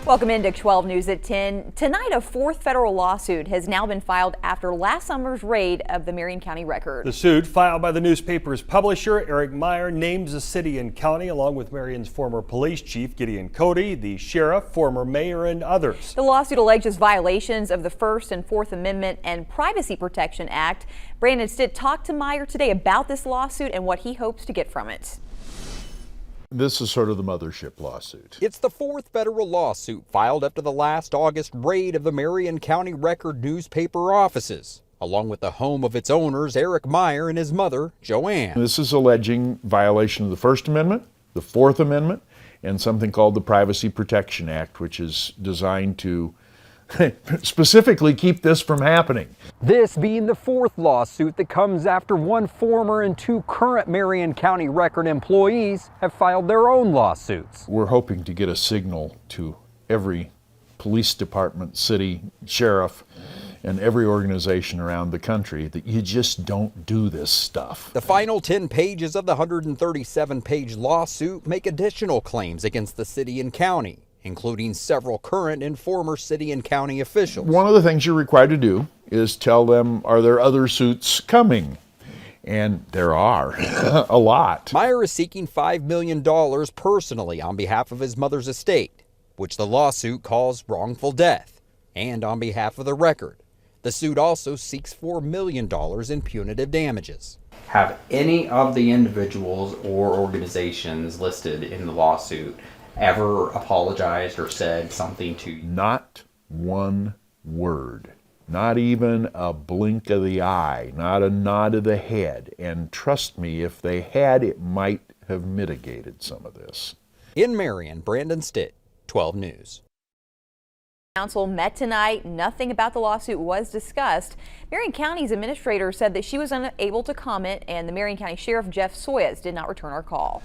Welcome into 12 News at 10. Tonight, a fourth federal lawsuit has now been filed after last summer's raid of the Marion County Record. The suit, filed by the newspaper's publisher, Eric Meyer, names the city and county along with Marion's former police chief, Gideon Cody, the sheriff, former mayor, and others. The lawsuit alleges violations of the First and Fourth Amendment and Privacy Protection Act. Brandon Stitt talked to Meyer today about this lawsuit and what he hopes to get from it. This is sort of the mothership lawsuit. It's the fourth federal lawsuit filed after the last August raid of the Marion County Record newspaper offices, along with the home of its owners, Eric Meyer and his mother, Joanne. This is alleging violation of the First Amendment, the Fourth Amendment, and something called the Privacy Protection Act, which is designed to specifically keep this from happening. This being the fourth lawsuit that comes after one former and two current Marion County Record employees have filed their own lawsuits. We're hoping to get a signal to every police department, city, sheriff, and every organization around the country that you just don't do this stuff. The final 10 pages of the 137-page lawsuit make additional claims against the city and county, including several current and former city and county officials. One of the things you're required to do is tell them, are there other suits coming? And there are, a lot. Meyer is seeking $5 million personally on behalf of his mother's estate, which the lawsuit calls wrongful death, and on behalf of the Record. The suit also seeks $4 million in punitive damages. Have any of the individuals or organizations listed in the lawsuit ever apologized or said something to you? Not one word, not even a blink of the eye, not a nod of the head. And trust me, if they had, it might have mitigated some of this. In Marion, Brandon Stitt, 12 News. Council met tonight. Nothing about the lawsuit was discussed. Marion County's administrator said that she was unable to comment, and the Marion County Sheriff Jeff Soyas did not return our call.